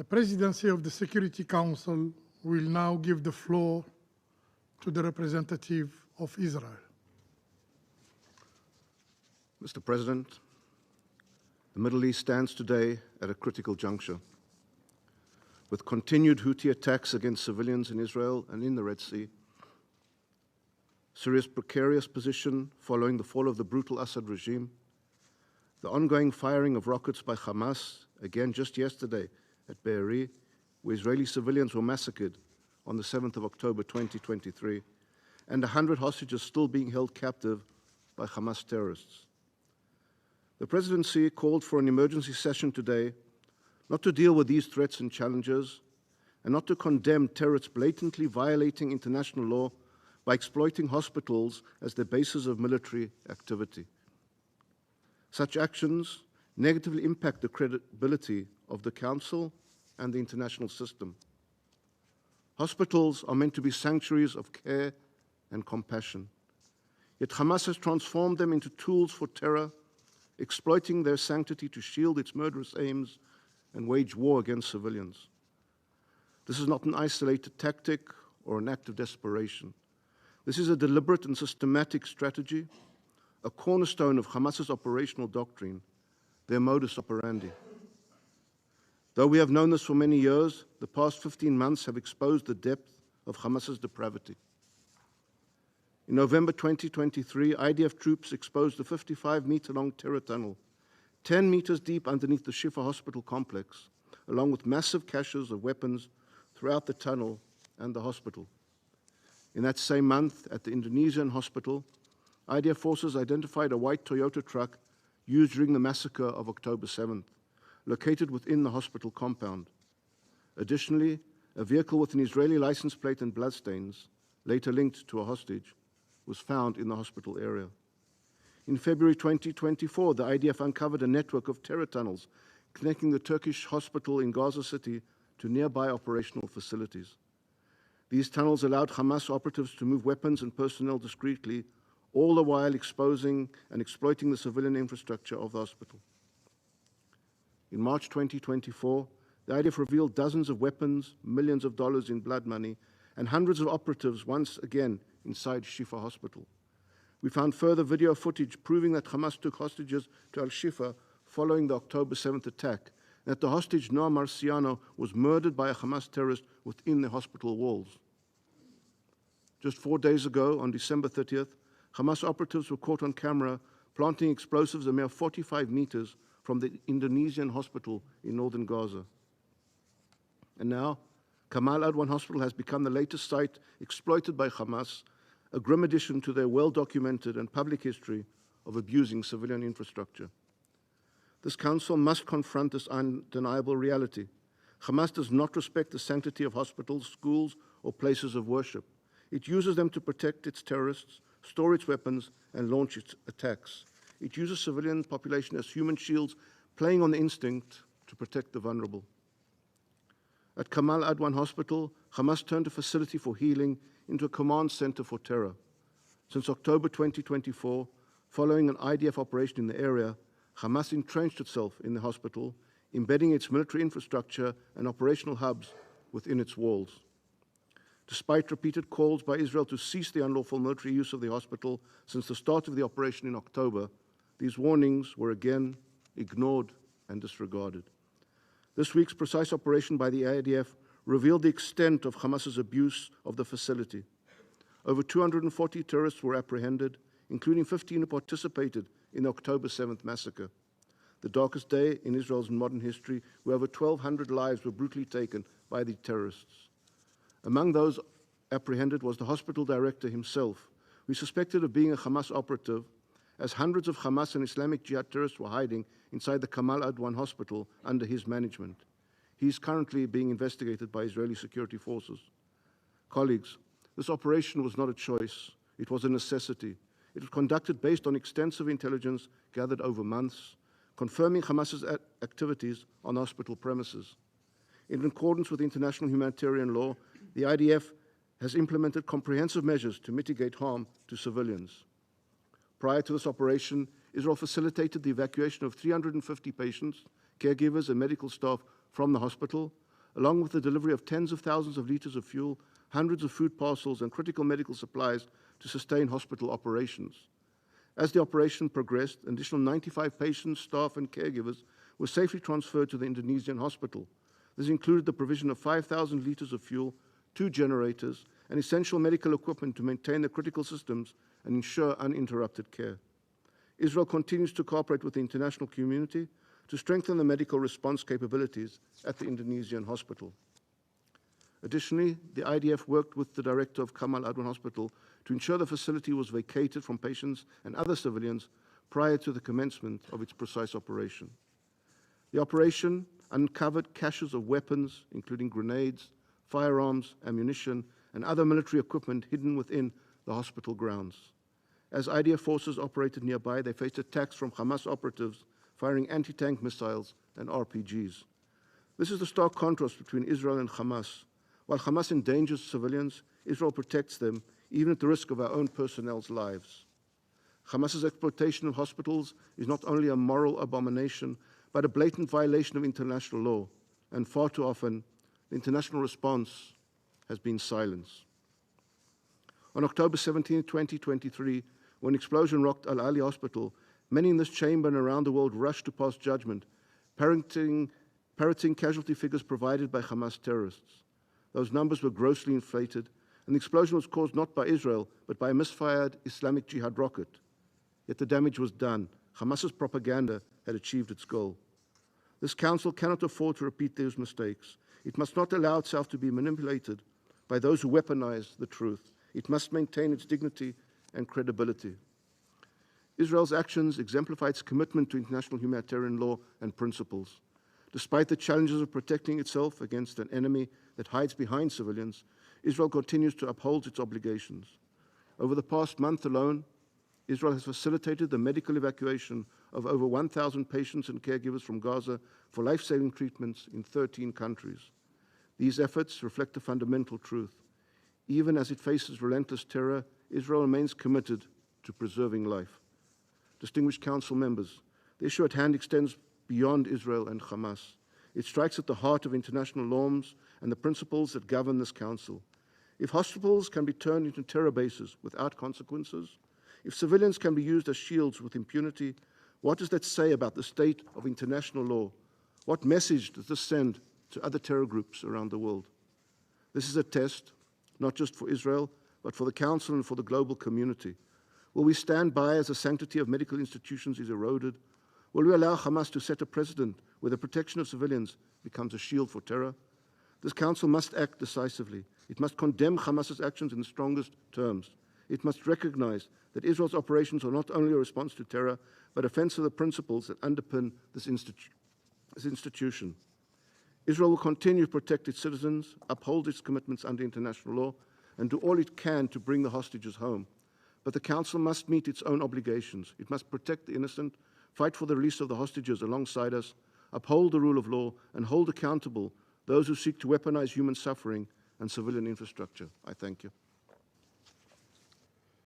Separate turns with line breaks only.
The Presidency of the Security Council will now give the floor to the representative of Israel.
Mr. President, the Middle East stands today at a critical juncture. With continued Houthi attacks against civilians in Israel and in the Red Sea, Syria's precarious position following the fall of the brutal Assad regime, the ongoing firing of rockets by Hamas, again just yesterday at Be'eri, where Israeli civilians were massacred on the 7th of October 2023, and 100 hostages still being held captive by Hamas terrorists. The Presidency called for an emergency session today, not to deal with these threats and challenges, and not to condemn terrorists blatantly violating international law by exploiting hospitals as the basis of military activity. Such actions negatively impact the credibility of the Council and the international system. Hospitals are meant to be sanctuaries of care and compassion. Yet Hamas has transformed them into tools for terror, exploiting their sanctity to shield its murderous aims and wage war against civilians. This is not an isolated tactic or an act of desperation. This is a deliberate and systematic strategy, a cornerstone of Hamas's operational doctrine, their modus operandi. Though we have known this for many years, the past 15 months have exposed the depth of Hamas's depravity. In November 2023, IDF troops exposed a 55-meter-long terror tunnel, 10 meters deep underneath the Shifa hospital complex, along with massive caches of weapons throughout the tunnel and the hospital. In that same month, at the Indonesian hospital, IDF forces identified a white Toyota truck used during the massacre of October 7th, located within the hospital compound. Additionally, a vehicle with an Israeli license plate and bloodstains, later linked to a hostage, was found in the hospital area. In February 2024, the IDF uncovered a network of terror tunnels connecting the Turkish hospital in Gaza City to nearby operational facilities. These tunnels allowed Hamas operatives to move weapons and personnel discreetly, all the while exposing and exploiting the civilian infrastructure of the hospital. In March 2024, the IDF revealed dozens of weapons, millions of dollars in blood money, and hundreds of operatives once again inside Shifa Hospital. We found further video footage proving that Hamas took hostages to Al-Shifa following the October 7th attack, and that the hostage Noah Marciano was murdered by a Hamas terrorist within the hospital walls. Just 4 days ago, on December 30th, Hamas operatives were caught on camera planting explosives a mere 45 meters from the Indonesian hospital in northern Gaza. And now, Kamal Adwan Hospital has become the latest site exploited by Hamas, a grim addition to their well-documented and public history of abusing civilian infrastructure. This Council must confront this undeniable reality. Hamas does not respect the sanctity of hospitals, schools, or places of worship. It uses them to protect its terrorists, store its weapons, and launch its attacks. It uses civilian population as human shields, playing on the instinct to protect the vulnerable. At Kamal Adwan Hospital, Hamas turned a facility for healing into a command center for terror. Since October 2024, following an IDF operation in the area, Hamas entrenched itself in the hospital, embedding its military infrastructure and operational hubs within its walls. Despite repeated calls by Israel to cease the unlawful military use of the hospital since the start of the operation in October, these warnings were again ignored and disregarded. This week's precise operation by the IDF revealed the extent of Hamas's abuse of the facility. Over 240 terrorists were apprehended, including 15 who participated in the October 7th massacre, the darkest day in Israel's modern history, where over 1,200 lives were brutally taken by the terrorists. Among those apprehended was the hospital director himself, who is suspected of being a Hamas operative, as hundreds of Hamas and Islamic Jihad terrorists were hiding inside the Kamal Adwan hospital under his management. He is currently being investigated by Israeli security forces. Colleagues, this operation was not a choice, it was a necessity. It was conducted based on extensive intelligence gathered over months, confirming Hamas's activities on hospital premises. In accordance with international humanitarian law, the IDF has implemented comprehensive measures to mitigate harm to civilians. Prior to this operation, Israel facilitated the evacuation of 350 patients, caregivers, and medical staff from the hospital, along with the delivery of tens of thousands of liters of fuel, hundreds of food parcels, and critical medical supplies to sustain hospital operations. As the operation progressed, an additional 95 patients, staff, and caregivers were safely transferred to the Indonesian hospital. This included the provision of 5,000 liters of fuel, 2 generators, and essential medical equipment to maintain the critical systems and ensure uninterrupted care. Israel continues to cooperate with the international community to strengthen the medical response capabilities at the Indonesian hospital. Additionally, the IDF worked with the director of Kamal Adwan Hospital to ensure the facility was vacated from patients and other civilians prior to the commencement of its precise operation. The operation uncovered caches of weapons, including grenades, firearms, ammunition, and other military equipment hidden within the hospital grounds. As IDF forces operated nearby, they faced attacks from Hamas operatives firing anti-tank missiles and RPGs. This is the stark contrast between Israel and Hamas. While Hamas endangers civilians, Israel protects them, even at the risk of our own personnel's lives. Hamas's exploitation of hospitals is not only a moral abomination, but a blatant violation of international law, and far too often, the international response has been silence. On October 17, 2023, when an explosion rocked Al Ali Hospital, many in this chamber and around the world rushed to pass judgment, parroting casualty figures provided by Hamas terrorists. Those numbers were grossly inflated, and the explosion was caused not by Israel, but by a misfired Islamic Jihad rocket. Yet the damage was done. Hamas's propaganda had achieved its goal. This council cannot afford to repeat those mistakes. It must not allow itself to be manipulated by those who weaponize the truth. It must maintain its dignity and credibility. Israel's actions exemplify its commitment to international humanitarian law and principles. Despite the challenges of protecting itself against an enemy that hides behind civilians, Israel continues to uphold its obligations. Over the past month alone, Israel has facilitated the medical evacuation of over 1,000 patients and caregivers from Gaza for life-saving treatments in 13 countries. These efforts reflect a fundamental truth. Even as it faces relentless terror, Israel remains committed to preserving life. Distinguished Council members, the issue at hand extends beyond Israel and Hamas. It strikes at the heart of international norms and the principles that govern this Council. If hospitals can be turned into terror bases without consequences, if civilians can be used as shields with impunity, what does that say about the state of international law? What message does this send to other terror groups around the world? This is a test, not just for Israel, but for the Council and for the global community. Will we stand by as the sanctity of medical institutions is eroded? Will we allow Hamas to set a precedent where the protection of civilians becomes a shield for terror? This Council must act decisively. It must condemn Hamas's actions in the strongest terms. It must recognize that Israel's operations are not only a response to terror, but offense to the principles that underpin this institution. Israel will continue to protect its citizens, uphold its commitments under international law, and do all it can to bring the hostages home. But the Council must meet its own obligations. It must protect the innocent, fight for the release of the hostages alongside us, uphold the rule of law, and hold accountable those who seek to weaponize human suffering and civilian infrastructure. I thank you.